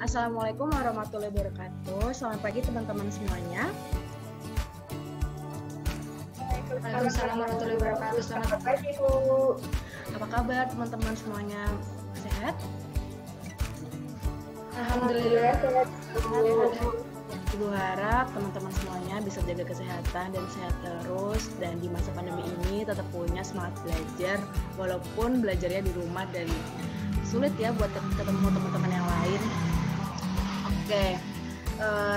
Assalamualaikum warahmatullahi wabarakatuh. Selamat pagi teman-teman semuanya. Waalaikumsalam warahmatullahi wabarakatuh. Selamat pagi, Bu. Apa kabar teman-teman semuanya? Sehat? Alhamdulillah sehat, Bu. Ibu harap teman-teman semuanya bisa jaga kesehatan dan sehat terus, dan di masa pandemi ini tetap punya semangat belajar walaupun belajarnya di rumah dan sulit ya buat ketemu teman-teman yang lain. Oke,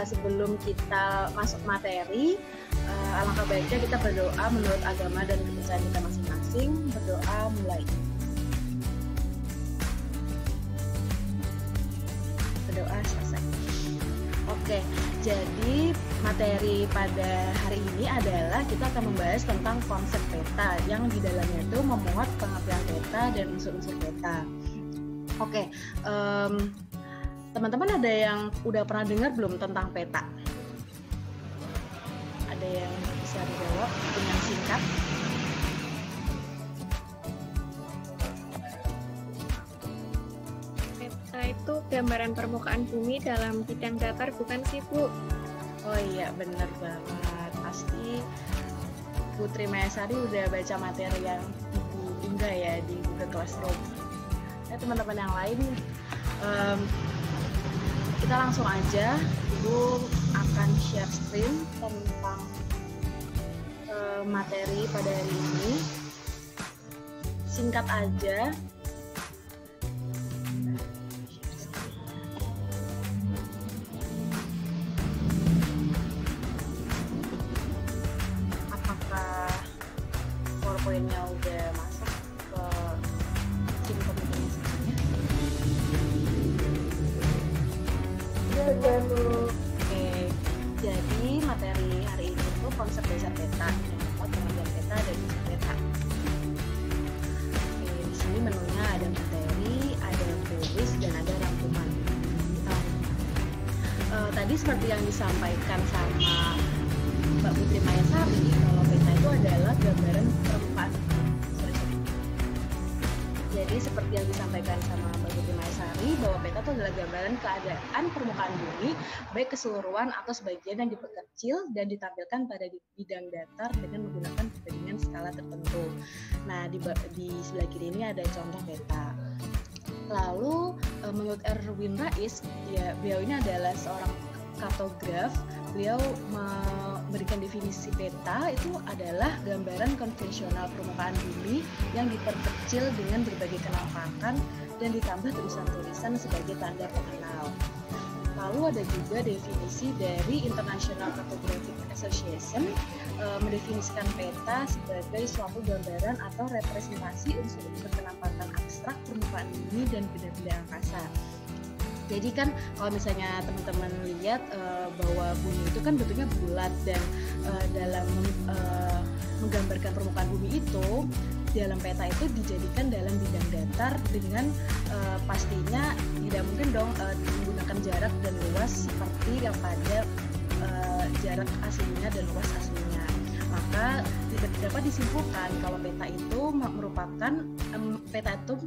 sebelum kita masuk materi, alangkah baiknya kita berdoa menurut agama dan kepercayaan kita masing-masing. Berdoa mulai. Berdoa selesai. Oke, jadi materi pada hari ini adalah kita akan membahas tentang konsep peta yang di dalamnya itu memuat pengertian peta dan unsur-unsur peta. Oke, teman-teman ada yang udah pernah dengar belum tentang peta? Ada yang bisa dijawab dengan singkat? Peta itu gambaran permukaan bumi dalam bidang datar, bukan sih, Bu? Oh iya, bener banget. Pasti Putri Mayasari udah baca materi yang Ibu unggah ya di Google Classroom. Nah, teman-teman yang lain, kita langsung aja. Ibu akan share screen tentang materi pada hari ini. Singkat aja. Apakah PowerPoint-nya udah masuk ke tim teman-teman semuanya? Ya, Bu. Oke, jadi materi hari ini itu konsep dasar peta, pengertian peta dan unsur peta. Oke, di sini menunya ada materi, ada tulis, dan ada rangkuman. Tadi seperti yang disampaikan sama Mbak Putri Mayasari, kalau peta itu adalah gambaran permukaan. Jadi seperti yang disampaikan sama Mbak Putri Mayasari, bahwa peta itu adalah gambaran keadaan permukaan bumi, baik keseluruhan atau sebagian yang diperkecil dan ditampilkan pada bidang datar dengan menggunakan perbandingan skala tertentu. Nah, di sebelah kiri ini ada contoh peta. Lalu menurut Erwin Rais, ya, beliau ini adalah seorang kartograf. Beliau memberikan definisi peta itu adalah gambaran konvensional permukaan bumi yang diperkecil dengan berbagai kenampakan dan ditambah tulisan-tulisan sebagai tanda pengenal. Lalu ada juga definisi dari International Cartographic Association, mendefinisikan peta sebagai suatu gambaran atau representasi unsur-unsur kenampakan abstrak permukaan bumi dan benda-benda angkasa. Jadi kan kalau misalnya teman-teman lihat bahwa bumi itu kan bentuknya bulat, dan dalam menggambarkan permukaan bumi itu dalam peta itu dijadikan dalam bidang datar dengan pastinya tidak mungkin dong menggunakan jarak dan luas seperti yang pada jarak aslinya dan luas aslinya. Maka dapat disimpulkan kalau peta itu merupakan peta itu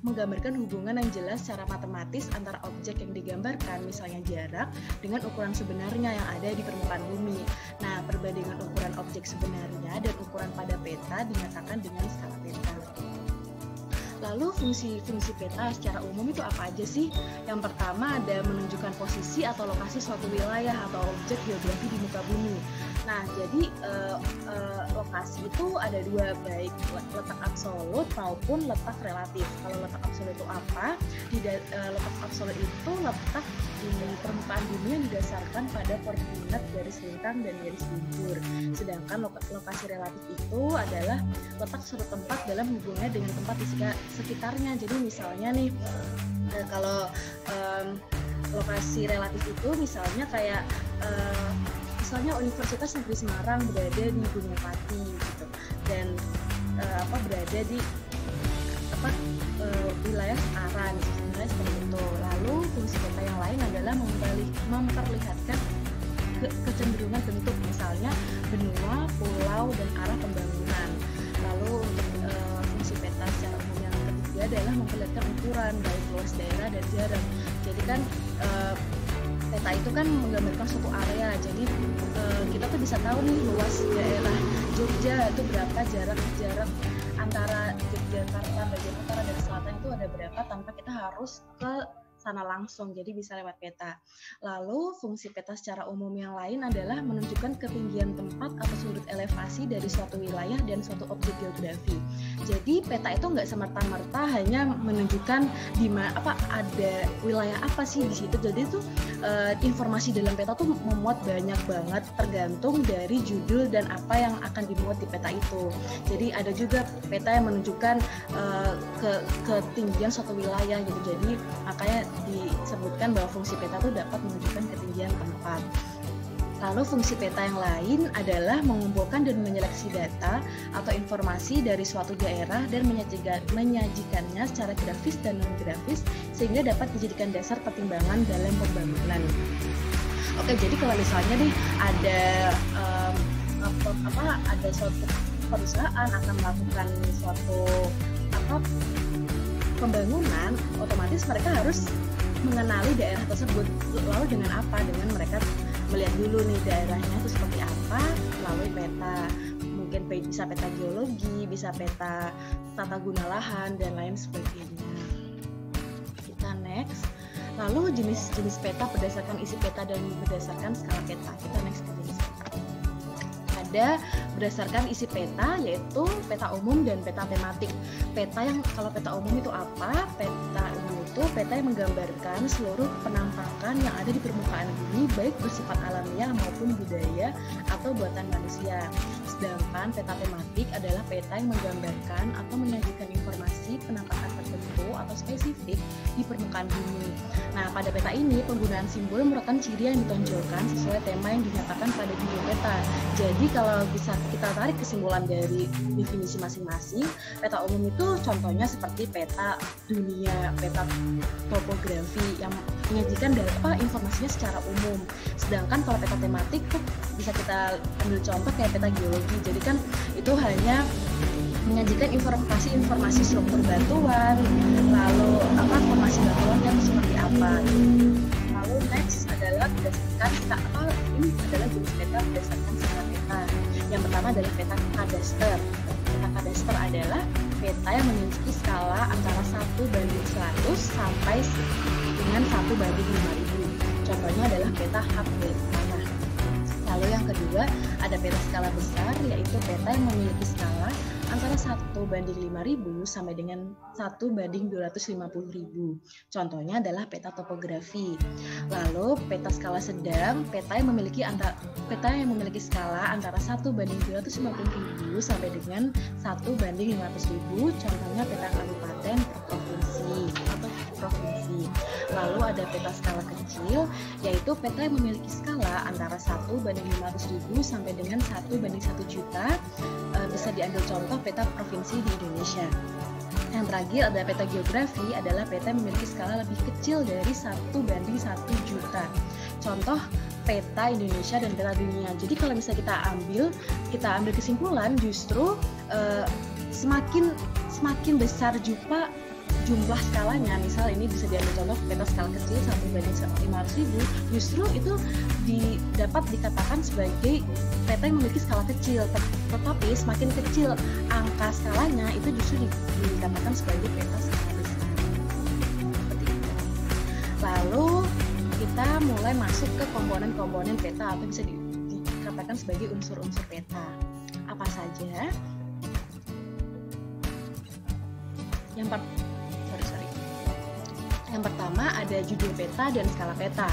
menggambarkan hubungan yang jelas secara matematis antara objek yang digambarkan, misalnya jarak, dengan ukuran sebenarnya yang ada di permukaan bumi. Nah, perbandingan ukuran objek sebenarnya dan ukuran pada peta dinyatakan dengan skala peta. Lalu fungsi-fungsi peta secara umum itu apa aja sih? Yang pertama ada menunjukkan posisi atau lokasi suatu wilayah atau objek geografi di muka bumi. Nah, jadi lokasi itu ada dua, baik letak absolut maupun letak relatif. Kalau letak absolut itu apa? Letak absolut itu letak di permukaan bumi yang didasarkan pada koordinat garis lintang dan garis lingkur. Sedangkan lokasi relatif itu adalah letak suatu tempat dalam hubungannya dengan tempat di sekitarnya. Jadi misalnya nih, kalau lokasi relatif itu misalnya kayak misalnya Universitas Negeri Semarang berada di Gunung Pati gitu, dan berada di wilayah Sekarang, sebenarnya seperti itu. Lalu fungsi peta yang lain adalah memperlihatkan kecenderungan bentuk, misalnya benua, pulau, dan arah pembangunan. Lalu untuk fungsi peta secara umum yang ketiga adalah memperlihatkan ukuran baik luas daerah dan jarak. Jadi kan peta itu kan menggambarkan suatu area, jadi kita tuh bisa tahu nih luas daerah Jogja itu berapa, jarak antara Yogyakarta bagian utara dan selatan itu ada berapa tanpa kita harus ke sana langsung, jadi bisa lewat peta. Lalu fungsi peta secara umum yang lain adalah menunjukkan ketinggian tempat atau sudut elevasi dari suatu wilayah dan suatu objek geografi. Jadi peta itu nggak semerta-merta hanya menunjukkan di mana ada wilayah apa sih di situ. Jadi itu informasi dalam peta tuh memuat banyak banget tergantung dari judul dan apa yang akan dimuat di peta itu. Jadi ada juga peta yang menunjukkan ketinggian suatu wilayah gitu. Jadi makanya disebutkan bahwa fungsi peta itu dapat menunjukkan ketinggian tempat. Lalu fungsi peta yang lain adalah mengumpulkan dan menyeleksi data atau informasi dari suatu daerah dan menyajikannya secara grafis dan non-grafis sehingga dapat dijadikan dasar pertimbangan dalam pembangunan. Oke, jadi kalau misalnya nih ada ada suatu perusahaan akan melakukan suatu pembangunan, otomatis mereka harus mengenali daerah tersebut. Lalu dengan apa? Dengan mereka melihat dulu nih daerahnya itu seperti apa melalui peta. Mungkin bisa peta geologi, bisa peta tata guna lahan dan lain sebagainya. Kita next. Lalu jenis-jenis peta berdasarkan isi peta dan berdasarkan skala peta. Kita next ke jenis peta. Ada berdasarkan isi peta, yaitu peta umum dan peta tematik. Peta yang kalau peta umum itu apa? Peta umum itu peta yang menggambarkan seluruh penampakan yang ada di permukaan bumi, baik bersifat alamiah maupun budaya atau buatan manusia. Sedangkan peta tematik adalah peta yang menggambarkan atau menyajikan informasi penampakan tertentu atau spesifik di permukaan bumi. Nah, pada peta ini penggunaan simbol merupakan ciri yang ditonjolkan sesuai tema yang dinyatakan pada judul peta. Jadi kalau bisa kita tarik kesimpulan dari definisi masing-masing, peta umum itu contohnya seperti peta dunia, peta topografi yang menyajikan data informasinya secara umum. Sedangkan kalau peta tematik tuh bisa kita ambil contoh kayak peta geologi. Jadi kan itu hanya menyajikan informasi struktur batuan, lalu formasi batuan yang seperti apa. Lalu next adalah berdasarkan ini adalah jenis peta berdasarkan skala peta. Yang pertama adalah peta kadaster. Peta kadaster adalah peta yang memiliki skala antara 1:100 sampai dengan 1:5000. Contohnya adalah peta hak milik tanah. Lalu yang kedua ada peta skala besar, yaitu peta yang memiliki skala antara 1:5000 sampai dengan 1:250.000. Contohnya adalah peta topografi. Lalu peta skala sedang, peta yang memiliki skala antara 1:250.000 sampai dengan 1:500.000. Contohnya peta kabupaten provinsi atau provinsi. Lalu ada peta skala kecil, yaitu peta yang memiliki skala antara 1:500.000 sampai dengan 1:1.000.000. Bisa diambil contoh peta provinsi di Indonesia. Yang terakhir ada peta geografi, adalah peta yang memiliki skala lebih kecil dari 1:1.000.000. Contoh peta Indonesia dan peta dunia. Jadi kalau misalnya kita ambil kesimpulan, justru semakin besar jumlah skalanya, misal ini bisa diambil contoh peta skala kecil 1:500.000, justru itu dapat dikatakan sebagai peta yang memiliki skala kecil, tetapi semakin kecil angka skalanya itu justru dikatakan sebagai peta skala besar. Seperti itu. Lalu kita mulai masuk ke komponen-komponen peta atau bisa dikatakan sebagai unsur-unsur peta. Apa saja? Yang pertama ada judul peta dan skala peta.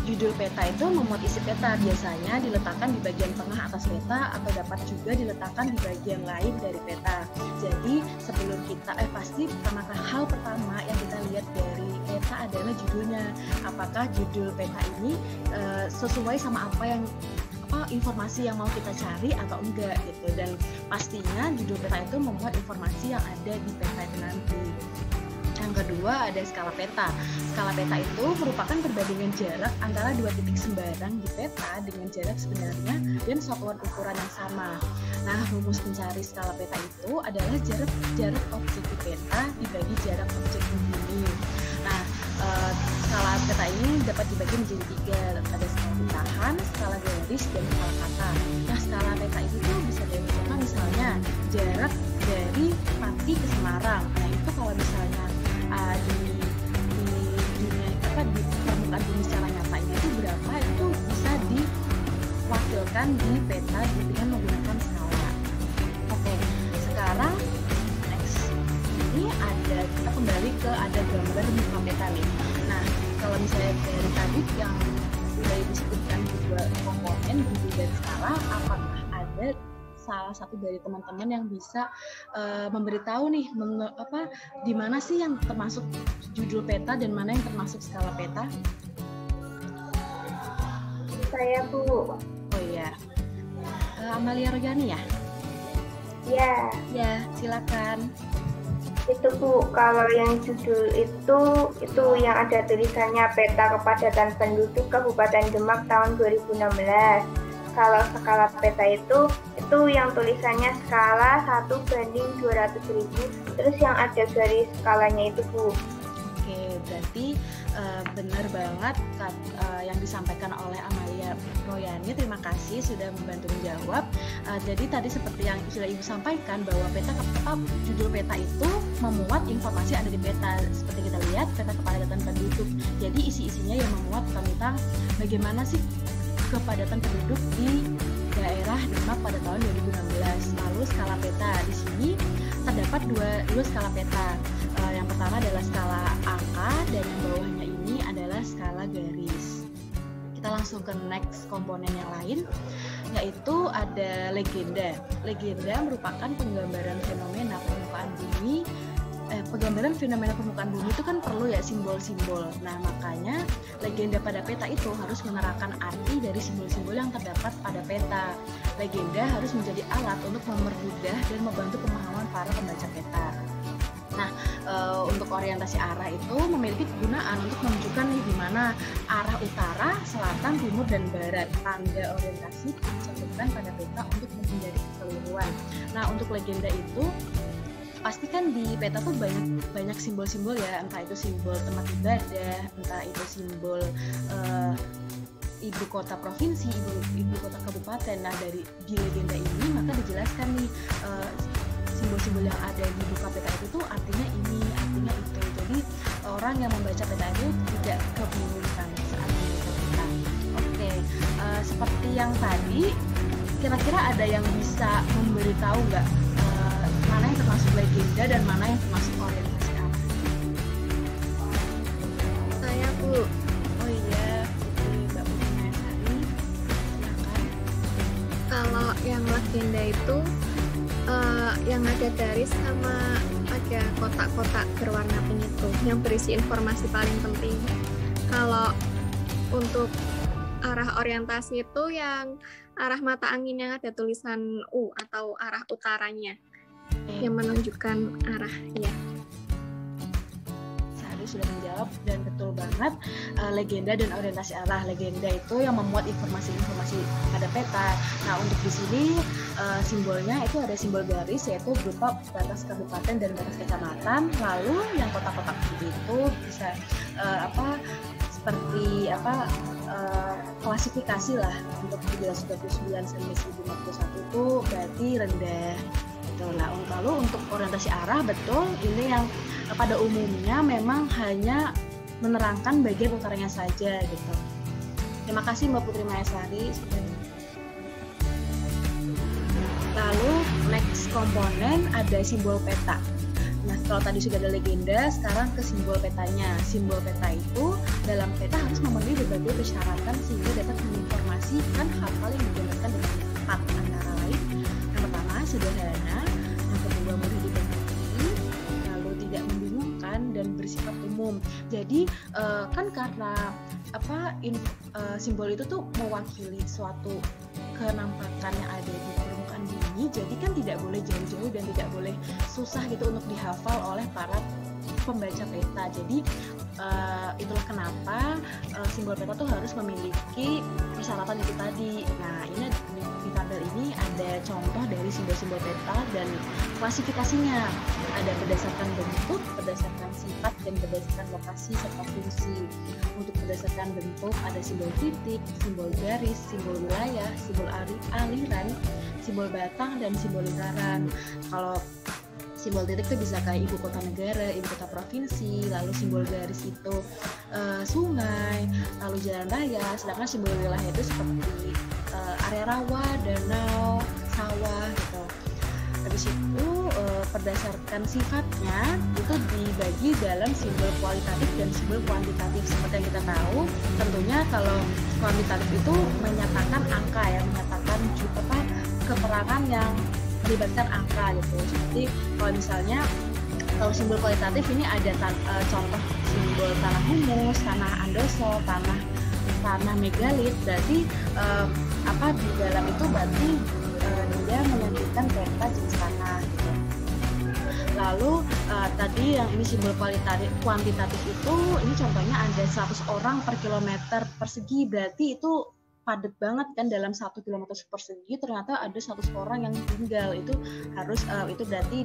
Judul peta itu memuat isi peta, biasanya diletakkan di bagian tengah atas peta atau dapat juga diletakkan di bagian lain dari peta. Jadi sebelum kita pasti hal pertama yang kita lihat dari peta adalah judulnya. Apakah judul peta ini sesuai sama informasi yang mau kita cari atau enggak gitu. Dan pastinya judul peta itu memuat informasi yang ada di peta itu nanti. Yang kedua ada skala peta. Skala peta itu merupakan perbandingan jarak antara dua titik sembarang di peta dengan jarak sebenarnya dan satuan ukuran yang sama. Nah, rumus mencari skala peta itu adalah jarak objek di peta dibagi jarak objek di bumi. Nah, skala peta ini dapat dibagi menjadi 3, ada skala bentahan, skala garis, dan skala kata. Nah, skala peta ini tuh bisa dicontohkan misalnya jarak dari Pati ke Semarang. Nah, itu kalau misalnya di permukaan bumi secara nyatanya itu berapa, itu bisa diwakilkan di peta dengan menggunakan skala. Oke, sekarang next. Ini kita kembali ke ada gambar muka peta nih. Nah, kalau misalnya dari tadi yang sudah disebutkan dua komponen bumi dan skala, apakah ada salah satu dari teman-teman yang bisa memberitahu nih di mana sih yang termasuk judul peta dan mana yang termasuk skala peta? Saya, Bu. Oh iya, Amalia Rojani ya? Ya. Ya, silakan. Itu, Bu, kalau yang judul itu yang ada tulisannya Peta Kepadatan Penduduk Kabupaten Demak tahun 2016. Kalau skala peta itu yang tulisannya skala 1/200.000, terus yang ada garis skalanya itu, Bu. Oke, berarti benar banget yang disampaikan oleh Amalia Royani. Terima kasih sudah membantu menjawab. Jadi tadi seperti yang sudah Ibu sampaikan bahwa judul peta itu memuat informasi yang ada di peta. Seperti kita lihat, peta kepadatan penduduk. Jadi isi-isinya yang memuat tentang bagaimana sih kepadatan penduduk di daerah Demak pada tahun 2016. Lalu skala peta, di sini terdapat dua skala peta. Yang pertama adalah skala angka dan yang bawahnya ini adalah skala garis. Kita langsung ke next komponen yang lain, yaitu ada legenda. Legenda merupakan penggambaran fenomena permukaan bumi. Penggambaran fenomena permukaan bumi itu kan perlu ya simbol-simbol. Nah, makanya legenda pada peta itu harus menerangkan arti dari simbol-simbol yang terdapat pada peta. Legenda harus menjadi alat untuk mempermudah dan membantu pemahaman para pembaca peta. Nah, untuk orientasi arah itu memiliki kegunaan untuk menunjukkan nih di mana arah utara, selatan, timur, dan barat. Tanda orientasi dicantumkan pada peta untuk menghindari kekeliruan. Nah, untuk legenda itu pasti kan di peta tuh banyak simbol-simbol ya, entah itu simbol tempat ibadah, entah itu simbol ibu kota provinsi, ibu kota kabupaten. Nah, di legenda ini maka dijelaskan nih simbol-simbol yang ada di buka peta itu tuh artinya ini, artinya itu. Jadi orang yang membaca peta itu tidak kebingungan saat membaca peta. Oke, seperti yang tadi, kira-kira ada yang bisa memberitahu nggak mana yang termasuk legenda dan mana yang termasuk orientasi arah? Saya, Bu. Oh iya, Mbak Putri Mayasari, silakan. Kalau yang legenda itu yang ada garis sama ada kotak-kotak berwarna penyitu yang berisi informasi paling penting. Kalau untuk arah orientasi itu yang arah mata angin yang ada tulisan U atau arah utaranya yang menunjukkan arah ya. Sari sudah menjawab dan betul banget. Legenda dan orientasi arah. Legenda itu yang memuat informasi-informasi pada peta. Nah, untuk di sini simbolnya itu ada simbol garis, yaitu berupa batas kabupaten dan batas kecamatan. Lalu yang kotak-kotak itu bisa klasifikasi lah. Untuk 1739 sampai 1051 itu berarti rendah. Nah, lalu untuk orientasi arah, betul, ini yang pada umumnya memang hanya menerangkan bagian utaranya saja gitu. Terima kasih Mbak Putri Mayasari. Lalu next komponen ada simbol peta. Nah, kalau tadi sudah ada legenda, sekarang ke simbol petanya. Simbol peta itu dalam peta harus memenuhi berbagai persyaratan sehingga dapat menginformasikan hal-hal yang digambarkan dengan tepat. Antara lain, yang pertama sederhana, yang kedua mudah dimengerti, lalu tidak membingungkan dan bersifat umum. Jadi kan karena simbol itu tuh mewakili suatu kenampakan yang ada di permukaan bumi, jadi kan tidak boleh jauh-jauh dan tidak boleh susah gitu untuk dihafal oleh para pembaca peta. Jadi itulah kenapa simbol peta tuh harus memiliki persyaratan itu tadi. Nah, ini tabel ini ada contoh dari simbol-simbol peta dan klasifikasinya. Ada berdasarkan bentuk, berdasarkan sifat, dan berdasarkan lokasi serta fungsi. Untuk berdasarkan bentuk ada simbol titik, simbol garis, simbol wilayah, simbol aliran, simbol batang, dan simbol lingkaran. Kalau simbol titik itu bisa kayak ibu kota negara, ibu kota provinsi, lalu simbol garis itu sungai, lalu jalan raya, sedangkan simbol wilayah itu seperti area rawa, danau, sawah gitu. Habis itu berdasarkan sifatnya itu dibagi dalam simbol kualitatif dan simbol kuantitatif. Seperti yang kita tahu, tentunya kalau kuantitatif itu menyatakan angka ya, menyatakan keterangan yang melibatkan angka gitu. Seperti kalau misalnya kalau simbol kualitatif ini ada contoh simbol tanah humus, tanah andosol, tanah megalit. Berarti di dalam itu berarti dia menentukan peta jenis tanah gitu. Lalu tadi yang ini simbol kuantitatif itu ini contohnya ada 100 orang per kilometer persegi, berarti itu padat banget kan, dalam 1 kilometer persegi ternyata ada 100 orang yang tinggal. Itu harus itu berarti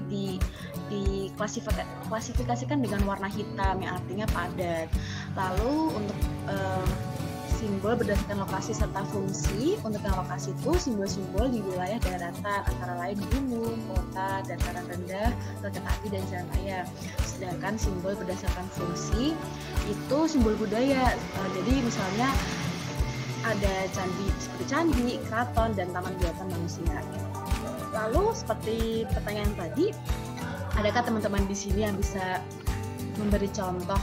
diklasifikasikan dengan warna hitam yang artinya padat. Lalu untuk simbol berdasarkan lokasi serta fungsi, untuk yang lokasi itu simbol-simbol di wilayah daratan antara lain gunung, kota, dataran rendah, kereta api, dan jalan raya. Sedangkan simbol berdasarkan fungsi itu simbol budaya. Jadi misalnya ada seperti candi, keraton, dan taman buatan manusia. Lalu seperti pertanyaan tadi, adakah teman-teman di sini yang bisa memberi contoh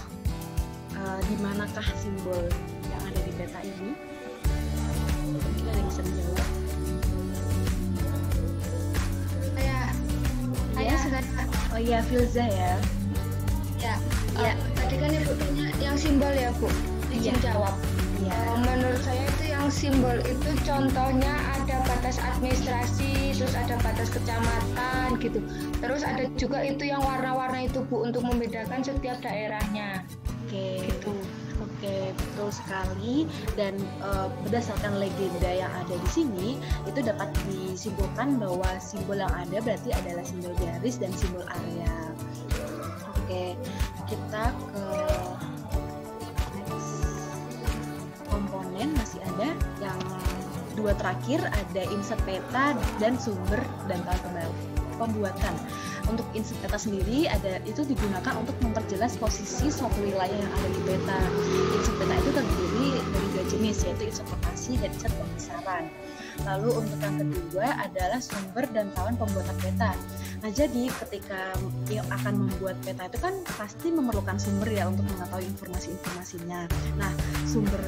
di manakah simbol yang ada di peta ini? Mungkin ada yang bisa menjawab. Oh iya, Filza ya. Tadi kan Ibu tanya yang simbol ya, Bu. Izin jawab. Menurut saya itu yang simbol itu contohnya ada batas administrasi, terus ada batas kecamatan gitu. Terus ada juga itu yang warna-warna itu, Bu, untuk membedakan setiap daerahnya. Oke, betul sekali. Dan berdasarkan legenda yang ada di sini, itu dapat disimpulkan bahwa simbol yang ada berarti adalah simbol garis dan simbol area. Oke, kita ke komponen. Masih ada yang dua terakhir, ada insert peta dan sumber dan tahun pembuatan. Untuk insert peta sendiri itu digunakan untuk memperjelas posisi suatu wilayah yang ada di peta. Insert peta itu terdiri dari dua jenis, yaitu insert lokasi dan insert pembesaran. Lalu untuk yang kedua adalah sumber dan tahun pembuatan peta. Nah, jadi ketika yang akan membuat peta itu kan pasti memerlukan sumber ya untuk mengetahui informasi-informasinya. Nah, sumber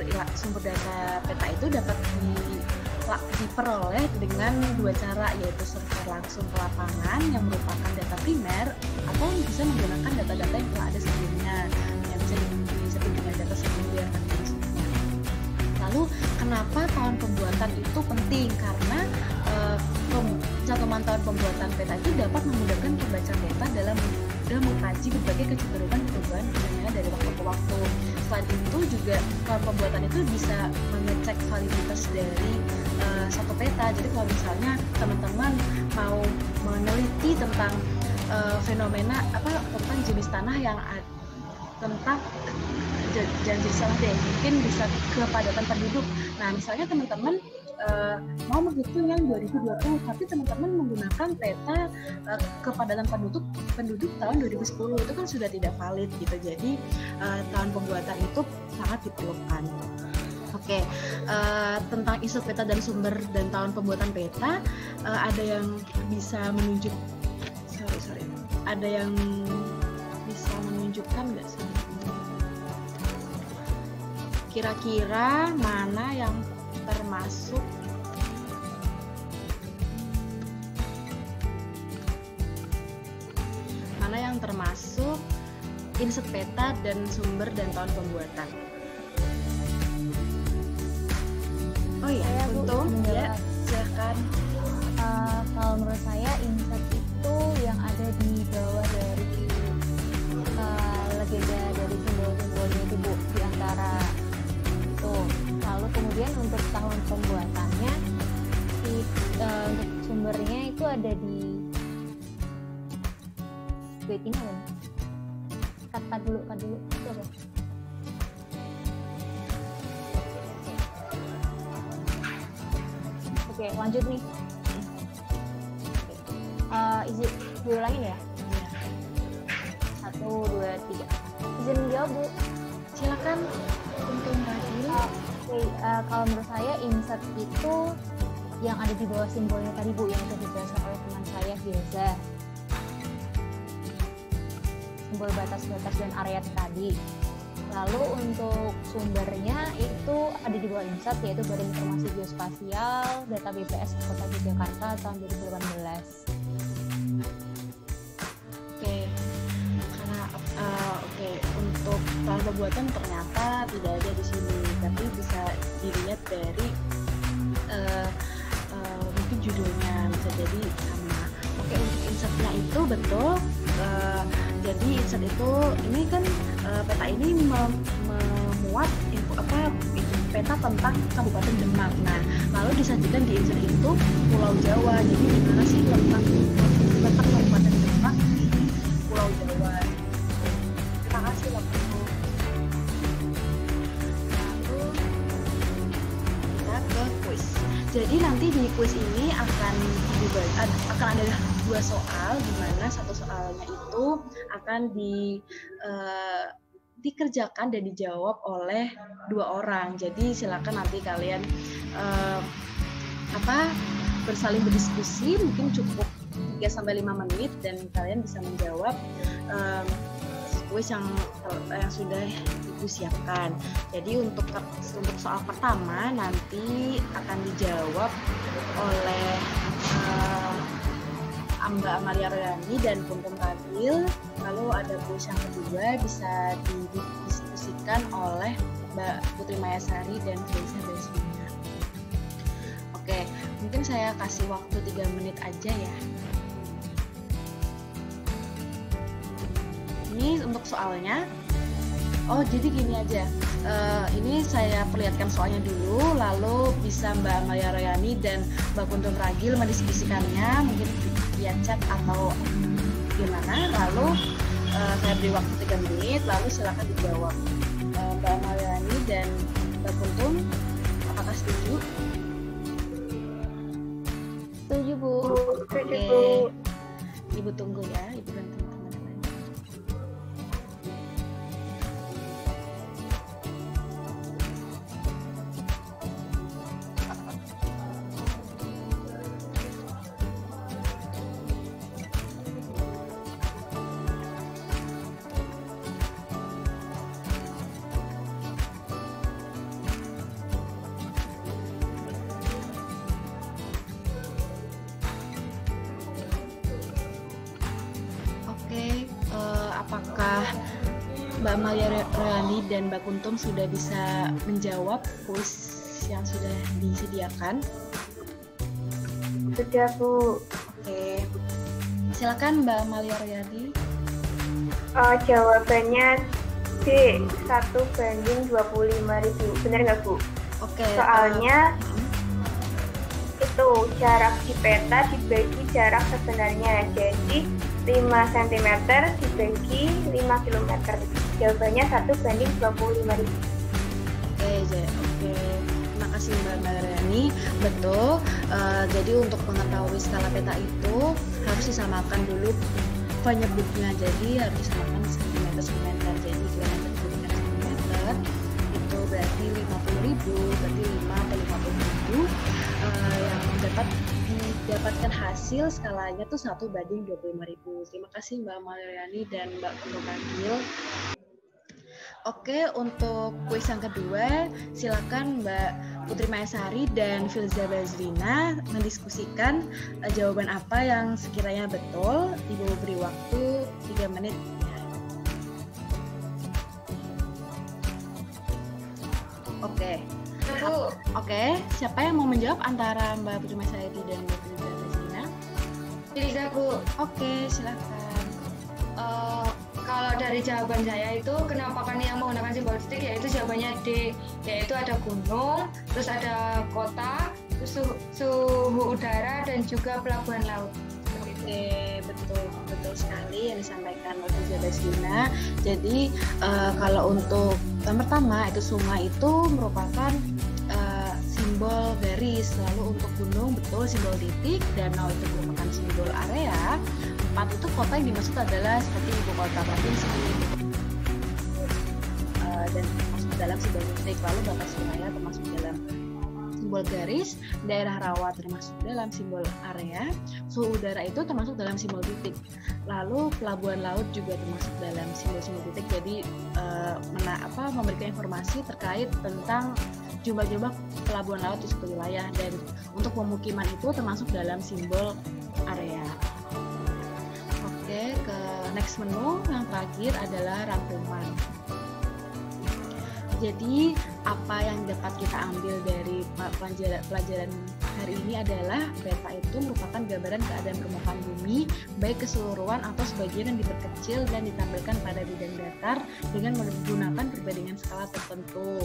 data peta itu dapat diperoleh dengan dua cara, yaitu survei langsung ke lapangan yang merupakan data primer, atau bisa menggunakan data-data yang telah ada sebelumnya yang bisa disebut dengan data sekunder dan seterusnya. Lalu kenapa tahun pembuatan itu penting? Karena cantuman tahun pembuatan peta itu dapat memudahkan pembaca peta dalam mengkaji berbagai kecenderungan perubahan fenomena dari waktu ke waktu. Selain itu juga tahun pembuatan itu bisa mengecek validitas dari satu peta. Jadi kalau misalnya teman-teman mau meneliti tentang fenomena tentang jenis tanah yang tentang jenis tanah deh, mungkin bisa kepadatan penduduk. Nah, misalnya teman-teman mau menghitung yang 2020, tapi teman-teman menggunakan peta kepadatan penduduk tahun 2010, itu kan sudah tidak valid gitu. Jadi tahun pembuatan itu sangat diperlukan. Oke, tentang isu peta dan sumber dan tahun pembuatan peta, ada yang bisa menunjuk, ada yang bisa menunjukkan nggak sih? Kira-kira mana yang termasuk insert peta dan sumber dan tahun pembuatan? Oh iya, Untung ya, silakan. Kalau menurut saya insert itu yang ada di bawah dari legenda dari simbol-simbolnya itu, Bu, di antara itu. Lalu kemudian untuk tahun pembuatannya itu Wait, ini apa? Cut dulu. Itu apa? Oke, lanjut nih. Izin diulangin ya? 1, 2, 3. Izin menjawab, Bu. Silakan untuk Radil. Kalau menurut saya insert itu yang ada di bawah simbolnya tadi, Bu, yang sudah dijelaskan oleh teman saya, Hilza. Simbol batas-batas dan area tadi. Lalu untuk sumbernya itu ada di bawah insert, yaitu Badan Informasi Geospasial Data BPS Kota Yogyakarta tahun 2018. Untuk tahun pembuatan ternyata tidak ada di sini, tapi bisa dilihat dari mungkin judulnya bisa jadi sama. Oke, untuk insertnya itu betul. Jadi insert itu ini kan peta ini memuat info peta tentang Kabupaten Demak. Nah, lalu disajikan di insert itu Pulau Jawa. Jadi di mana sih letak Kabupaten Demak di Pulau Jawa. Terima kasih waktu. Lalu kita ke kuis. Jadi nanti di kuis ini akan ada 2 soal, di mana satu soalnya itu akan dikerjakan dan dijawab oleh 2 orang. Jadi silakan nanti kalian bersaling berdiskusi, mungkin cukup 3-5 menit dan kalian bisa menjawab kuis yang sudah Ibu siapkan. Jadi untuk soal pertama nanti akan dijawab oleh Mbak Amalia Royani dan Kuntum Radil. Lalu ada kuis yang kedua bisa didiskusikan oleh Mbak Putri Mayasari dan Felicia Basmina. Oke, mungkin saya kasih waktu 3 menit aja ya. Ini untuk soalnya. Oh, jadi gini aja. Ini saya perlihatkan soalnya dulu, lalu bisa Mbak Amalia Royani dan Mbak Kuntum Radil mendiskusikannya, mungkin via chat atau gimana. Lalu saya beri waktu 3 menit, lalu silakan dijawab. Mbak Amalia Royani dan Mbak Kuntum, apakah setuju? Setuju, Bu. Setuju, Bu. Ibu tunggu ya, Ibu dan teman-teman yang lain. Apakah Mbak Amalia Royani dan Mbak Kuntum sudah bisa menjawab kuis yang sudah disediakan? Sudah, Bu. Oke, silakan Mbak Amalia Royani. Jawabannya D, 1:25.000. Benar nggak, Bu? Oke. Soalnya itu jarak di peta dibagi jarak sebenarnya. Jadi 5 cm dibagi 5 km. Jawabannya 1:25.000. Oke. Terima kasih Mbak Mariani. Betul. Jadi untuk mengetahui skala peta itu harus disamakan dulu penyebutnya. Jadi harus disamakan cm. Jadi kilometer dengan cm itu berarti 50.000, berarti 5 atau 50.000 yang dapat didapatkan hasil skalanya tuh 1:25.000. Terima kasih Mbak Mariani dan Mbak Kuntum Radil. Oke, untuk kuis yang kedua, silakan Mbak Putri Mayasari dan Felicia Basmina mendiskusikan jawaban apa yang sekiranya betul. Ibu beri waktu 3 menit. Oke, siapa yang mau menjawab antara Mbak Putri Mayasari dan Mbak Felicia Basmina? Felicia, Bu. Oke, silakan. Kalau dari jawaban saya itu kenapa kan yang menggunakan simbol stick, yaitu jawabannya D, yaitu ada gunung, terus ada kota, terus suhu udara dan juga pelabuhan laut. Oke, betul sekali yang disampaikan oleh Bu Baslina. Jadi kalau untuk yang pertama itu Suma itu merupakan simbol garis, lalu untuk gunung betul simbol titik, danau itu merupakan simbol area, 4 itu kota yang dimaksud adalah seperti ibu kota provinsi dan termasuk dalam simbol titik, lalu batas wilayah termasuk dalam simbol garis, daerah rawa termasuk dalam simbol area, suhu udara itu termasuk dalam simbol titik, lalu pelabuhan laut juga termasuk dalam simbol-simbol titik. Jadi memberikan informasi terkait tentang jumlah-jumlah pelabuhan laut di suatu wilayah, dan untuk pemukiman itu termasuk dalam simbol area. Oke, ke next menu yang terakhir adalah rangkuman. Jadi apa yang dapat kita ambil dari pelajaran hari ini adalah peta itu merupakan gambaran keadaan permukaan bumi, baik keseluruhan atau sebagian yang diperkecil dan ditampilkan pada bidang datar dengan menggunakan perbandingan skala tertentu.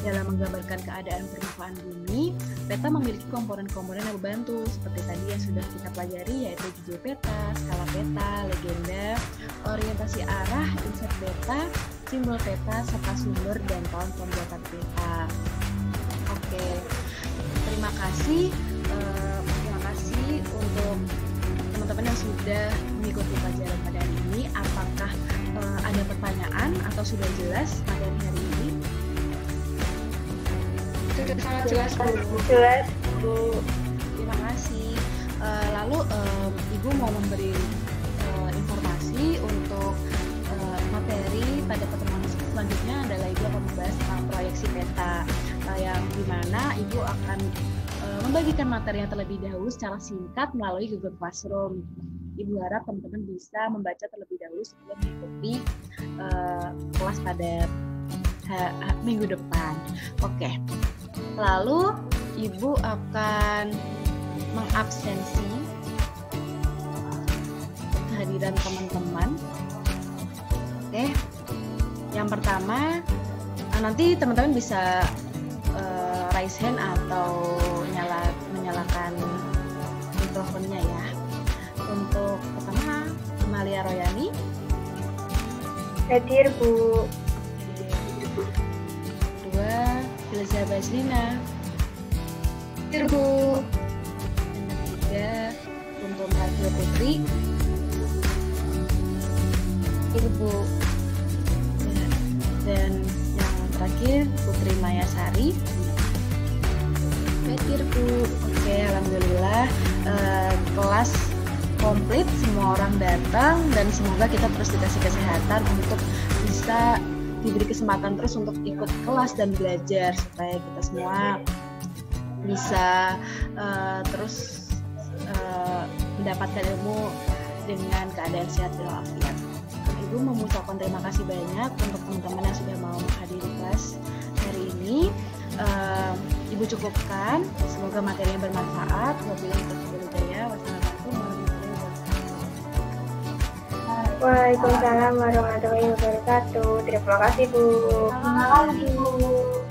Dalam menggambarkan keadaan permukaan bumi, peta memiliki komponen-komponen yang membantu seperti tadi yang sudah kita pelajari, yaitu GeoPeta, skala peta, legenda, orientasi arah, insert peta, simbol peta, serta sumber dan tahun pembuatan peta. Oke, terima kasih untuk teman-teman yang sudah mengikuti pelajaran pada hari ini. Apakah ada pertanyaan atau sudah jelas materi hari ini? Sudah sangat jelas, Bu. Jelas, Bu. Terima kasih. Lalu Ibu mau memberi informasi untuk materi pada pertemuan selanjutnya adalah Ibu akan membahas tentang proyeksi peta, yang dimana Ibu akan membagikan materi yang terlebih dahulu secara singkat melalui Google Classroom. Ibu harap teman-teman bisa membaca terlebih dahulu sebelum mengikuti kelas pada minggu depan. Oke. Lalu Ibu akan mengabsensi kehadiran teman-teman. Oke. Yang pertama, nanti teman-teman bisa raise hand atau menyalakan mikrofonnya ya. Untuk pertama, Amalia Royani. Hadir, Bu. Kedua, Filza Baslina. Hadir, Bu. Dan ketiga, untuk Radio Putri. Hadir, Bu. Dan yang terakhir, Putri Mayasari. Hadir, Bu. Oke, alhamdulillah kelas komplit, semua orang datang, dan semoga kita terus dikasih kesehatan untuk bisa diberi kesempatan terus untuk ikut kelas dan belajar supaya kita semua bisa terus mendapatkan ilmu dengan keadaan sehat walafiat. Ibu mengucapkan terima kasih banyak untuk teman-teman yang sudah mau menghadiri kelas hari ini. Ibu cukupkan, semoga materinya bermanfaat. Wabillahi taufiq wal hidayah. Wassalamualaikum warahmatullahi wabarakatuh. Waalaikumsalam warahmatullahi wabarakatuh. Terima kasih, Bu. Terima kasih, Bu.